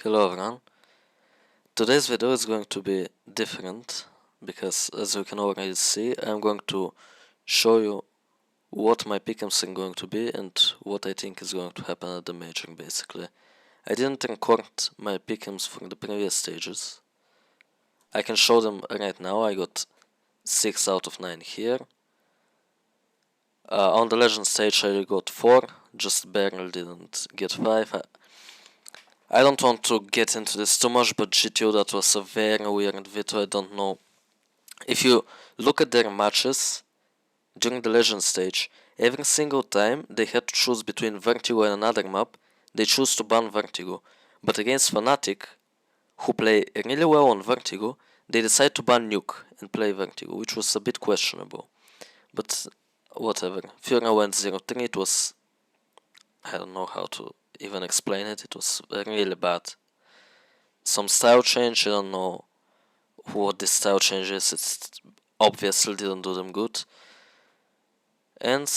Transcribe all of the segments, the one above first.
Hello everyone. Today's video is going to be different because as you can already see I'm going to show you what my pick'ems are going to be and what I think is going to happen at the major basically. I didn't record my pick'ems from the previous stages. I can show them right now. I got 6 out of 9 here. On the legend stage I got 4, just barely didn't get 5. I don't want to get into this too much, but GTO, that was a very weird video. I don't know. If you look at their matches during the legend stage, every single time they had to choose between Vertigo and another map, they choose to ban Vertigo. But against Fnatic, who play really well on Vertigo, they decide to ban Nuke and play Vertigo, which was a bit questionable. But whatever. Fiora went 0-3, it was... I don't know how to even explain it, it was really bad. Some style change, I don't know what this style change is, it obviously didn't do them good. And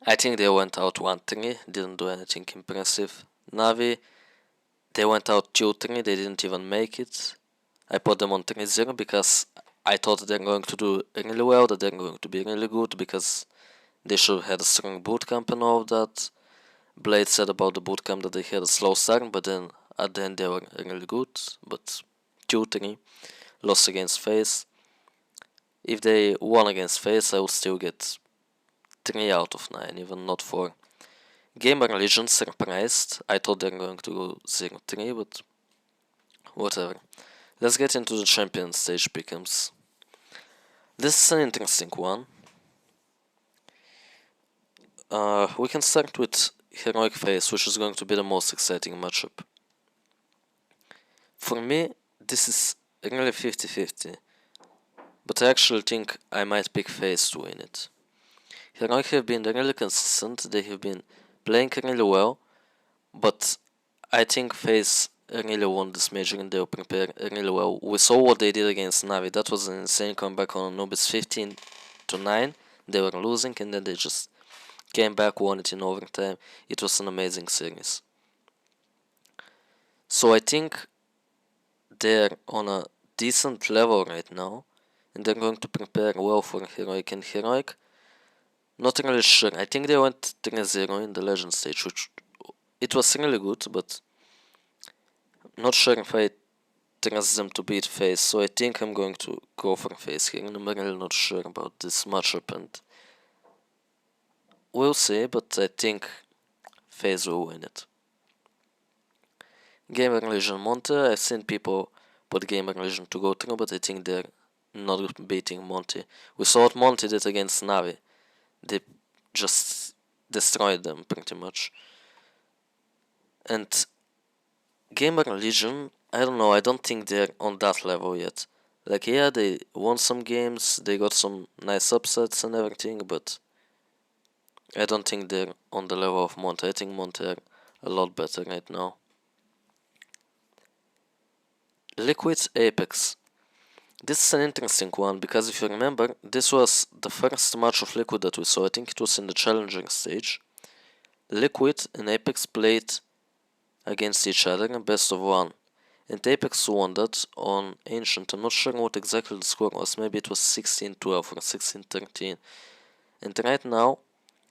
I think they went out 1-3, didn't do anything impressive. Navi, they went out 2-3, they didn't even make it. I put them on 3-0 because I thought they're going to do really well, that they're going to be really good, because they should have had a strong bootcamp and all of that. Blade said about the bootcamp that they had a slow start, but then at the end they were really good. But 2-3, lost against FaZe. If they won against FaZe, I would still get 3 out of 9, even not 4. Gamer Legion surprised. I thought they're going to go 0-3, but whatever. Let's get into the champion stage pick'ems. This is an interesting one. We can start with Heroic FaZe, which is going to be the most exciting matchup. For me, this is really 50-50, but I actually think I might pick FaZe to win it. Heroic have been really consistent, they have been playing really well, but I think FaZe really won this major and they will prepare really well. We saw what they did against Navi, that was an insane comeback on Anubis 15-9, they were losing and then they just came back, won it in overtime. It was an amazing series. So I think they're on a decent level right now, and they're going to prepare well for Heroic. And Heroic, not really sure. I think they went 3-0 in the Legend stage, which it was really good, but not sure if I trust them to beat FaZe. So I think I'm going to go for FaZe here, and I'm really not sure about this matchup, and we'll see, but I think FaZe will win it. Gamer Legion Monte, I've seen people put Gamer Legion to go through, but I think they're not beating Monte. We saw what Monte did against Navi. They just destroyed them pretty much. And Gamer Legion, I don't know, I don't think they're on that level yet. Like, yeah, they won some games, they got some nice upsets and everything, but I don't think they're on the level of Monte. I think Monte are a lot better right now. Liquid Apex. This is an interesting one because if you remember, this was the first match of Liquid that we saw. I think it was in the challenging stage. Liquid and Apex played against each other in best of 1. And Apex won that on Ancient. I'm not sure what exactly the score was. Maybe it was 16-12 or 16-13. And right now,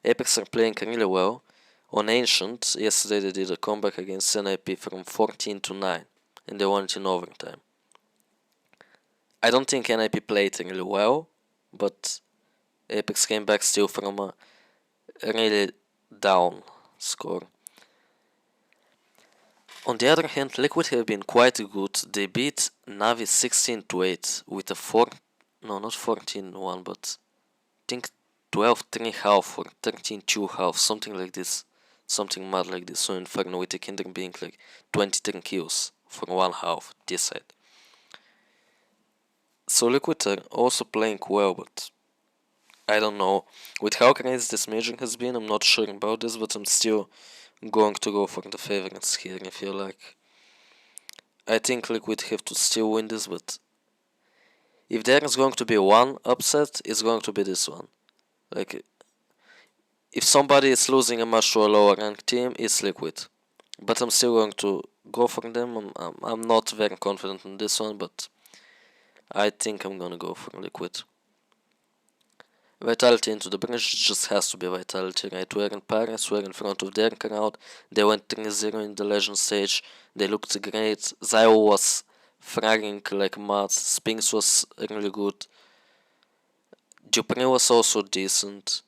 Apex are playing really well. On Ancient, yesterday they did a comeback against NIP from 14-9. And they won it in overtime. I don't think NIP played really well, but Apex came back still from a really down score. On the other hand, Liquid have been quite good. They beat Navi 16-8 with a not 14-1, but I think 12-3 half or 13-2 half, something like this. Something mad like this. So Inferno with the Kinder being like 23 kills for one half this side. So Liquid are also playing well, but I don't know. With how crazy this major has been, I'm not sure about this, but I'm still going to go for the favorites here, I feel like. I think Liquid have to still win this, but if there is going to be one upset, it's going to be this one. Like, if somebody is losing a match to a lower ranked team, it's Liquid. But I'm still going to go for them. I'm not very confident in this one, but I think I'm gonna go for Liquid. Vitality into the bridge just has to be Vitality, right? We're in Paris, we're in front of their crowd. They went 3-0 in the Legend stage. They looked great. Zio was fragging like mad. Spinks was really good. Dupree was also decent.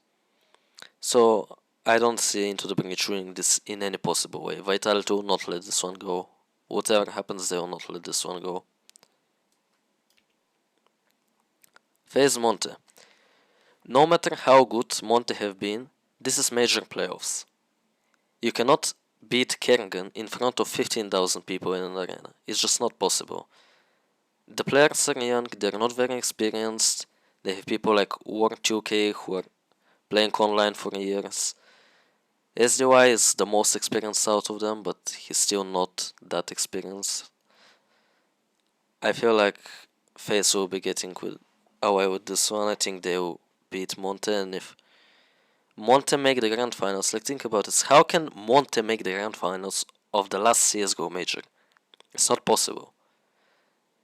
So I don't see Into the Breach winning this in any possible way. Vitality will not let this one go. Whatever happens, they will not let this one go. FaZe Monte. No matter how good Monte have been, this is major playoffs. You cannot beat Kerrigan in front of 15,000 people in an arena. It's just not possible. The players are young, they're not very experienced. They have people like War2K who are playing online for years. SDY is the most experienced out of them, but he's still not that experienced. I feel like FaZe will be getting away with this one. I think they will beat Monte, and if Monte make the grand finals, like think about it, how can Monte make the grand finals of the last CSGO major? It's not possible.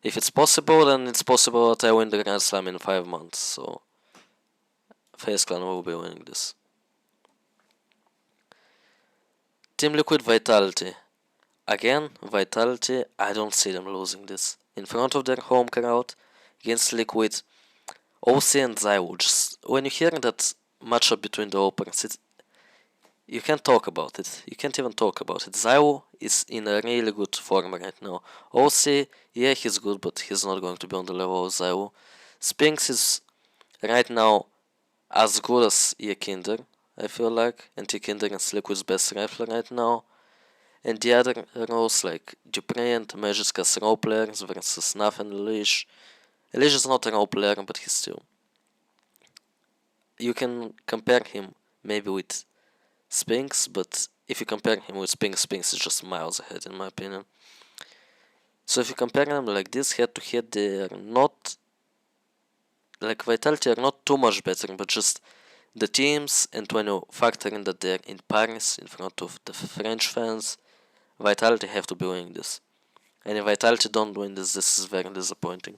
If it's possible, then it's possible that I win the Grand Slam in 5 months, so FaZe Clan will be winning this. Team Liquid Vitality. Again, Vitality, I don't see them losing this. In front of their home crowd, against Liquid, OC and Zywoo, just when you hear that matchup between the openers, you can't talk about it. You can't even talk about it. Zywoo is in a really good form right now. OC, yeah, he's good, but he's not going to be on the level of Zywoo. Spinks is right now as good as Yekinder, I feel like, and Yekinder is Liquid's best rifler right now. And the other roles like Dupree and Magisk as role players versus Naf and Elish. Elish is not a role player, but he's still. You can compare him maybe with Spinks, but if you compare him with Spinks, Spinks is just miles ahead in my opinion. So if you compare them like this head to head, they are not like Vitality are not too much better, but just the teams, and when you factor in that they're in Paris in front of the French fans, Vitality have to be winning this. And if Vitality don't win this, this is very disappointing.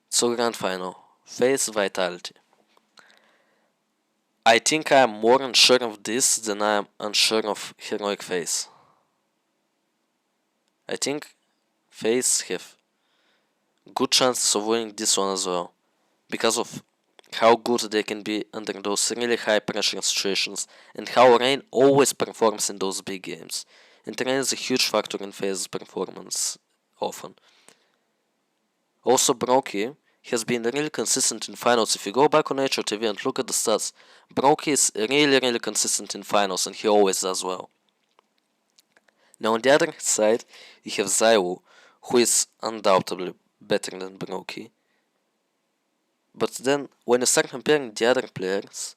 So grand final, FaZe Vitality. I think I am more unsure of this than I am unsure of Heroic FaZe. I think FaZe have good chances of winning this one as well, because of how good they can be under those really high pressure situations, and how Rain always performs in those big games. And Rain is a huge factor in FaZe's performance often. Also Brokey has been really consistent in finals. If you go back on HRTV and look at the stats, Brokey is really consistent in finals, and he always does well. Now on the other side, you have Zywoo, who is undoubtedly better than Brokey. But then, when you start comparing the other players,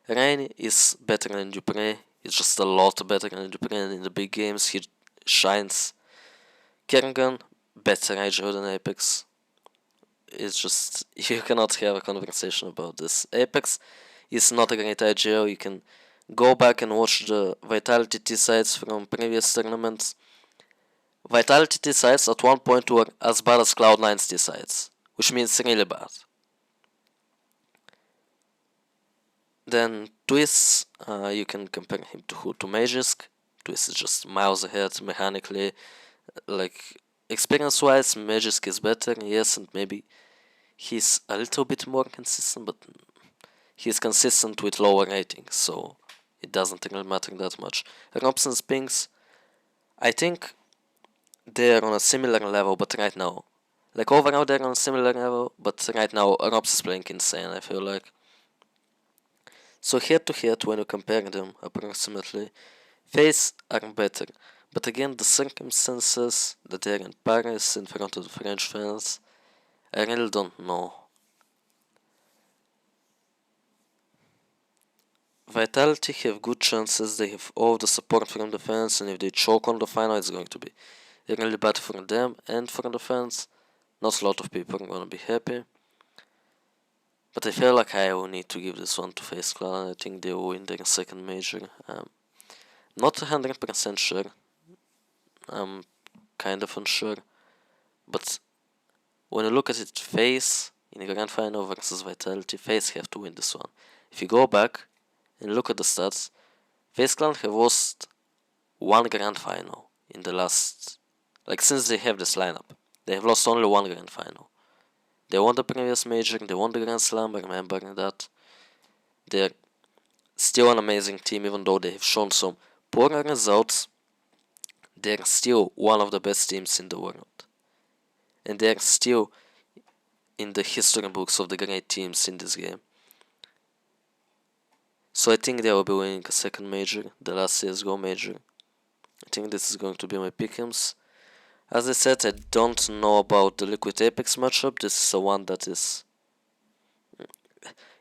Rain is better than Dupree. He's just a lot better than Dupree, and in the big games he shines. Kerrigan, better IGO than Apex. It's just, you cannot have a conversation about this. Apex is not a great IGO. You can go back and watch the Vitality T-sides from previous tournaments. Vitality T-sides at one point were as bad as Cloud9's T-sides, which means really bad. Then Twist, you can compare him to Magisk. Twist is just miles ahead mechanically. Like, experience-wise, Magisk is better, yes, and maybe he's a little bit more consistent, but he's consistent with lower ratings, so it doesn't really matter that much. Robson's pings, I think they're on a similar level, but right now, like overall they're on a similar level, but right now Robs is playing insane, I feel like. So head to head, when you compare them approximately, FaZe are better. But again, the circumstances that they're in Paris in front of the French fans, I really don't know. Vitality have good chances, they have all the support from the fans, and if they choke on the final, it's going to be really bad for them and for the fans. Not a lot of people are gonna be happy. But I feel like I will need to give this one to FaZe Clan. I think they will win their second major. Not 100% sure. I'm kind of unsure. But when you look at it, FaZe in the Grand Final versus Vitality, FaZe have to win this one. If you go back and look at the stats, FaZe Clan have lost one Grand Final in the last, like since they have this lineup. They have lost only one Grand Final. They won the previous major, they won the Grand Slam, remember that. They're still an amazing team, even though they have shown some poor results. They're still one of the best teams in the world. And they're still in the history books of the great teams in this game. So I think they will be winning a second major, the last CSGO major. I think this is going to be my pick'ems. As I said, I don't know about the Liquid Apex matchup. This is the one that is...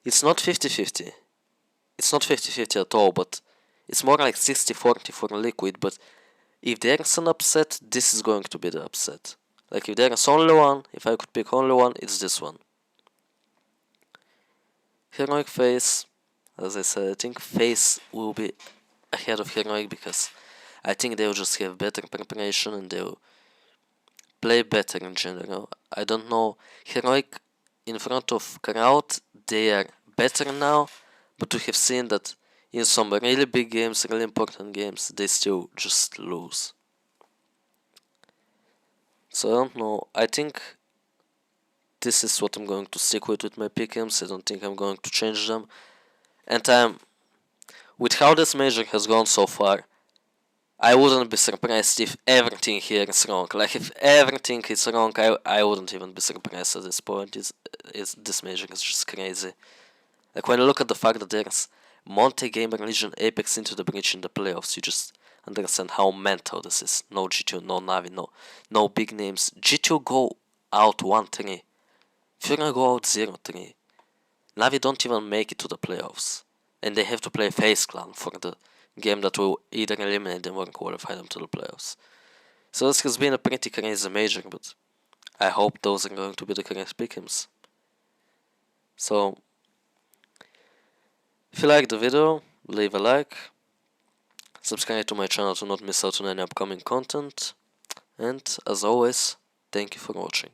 It's not 50-50. It's not 50-50 at all, but it's more like 60-40 for Liquid. But if there's an upset, this is going to be the upset. Like if there's only one, if I could pick only one, it's this one. Heroic FaZe, as I said, I think FaZe will be ahead of Heroic because I think they will just have better preparation and they will play better in general. I don't know, Heroic in front of crowd, they are better now, but we have seen that in some really big games, really important games, they still just lose. So I don't know, I think this is what I'm going to stick with my pick'ems. I don't think I'm going to change them. And with how this major has gone so far, I wouldn't be surprised if everything here is wrong. Like if everything is wrong, I wouldn't even be surprised at this point. This major is just crazy. Like when you look at the fact that there's Monte Gamer Legion Apex into the Breach in the playoffs, you just understand how mental this is. No G2, no Navi, no big names. G2 go out 1-3. Furina go out 0-3. Navi don't even make it to the playoffs. And they have to play FaZe Clan for the game that will either eliminate them or qualify them to the playoffs. So this has been a pretty crazy major, but I hope those are going to be the correct pick'ems. So, if you liked the video, leave a like, subscribe to my channel to not miss out on any upcoming content, and as always, thank you for watching.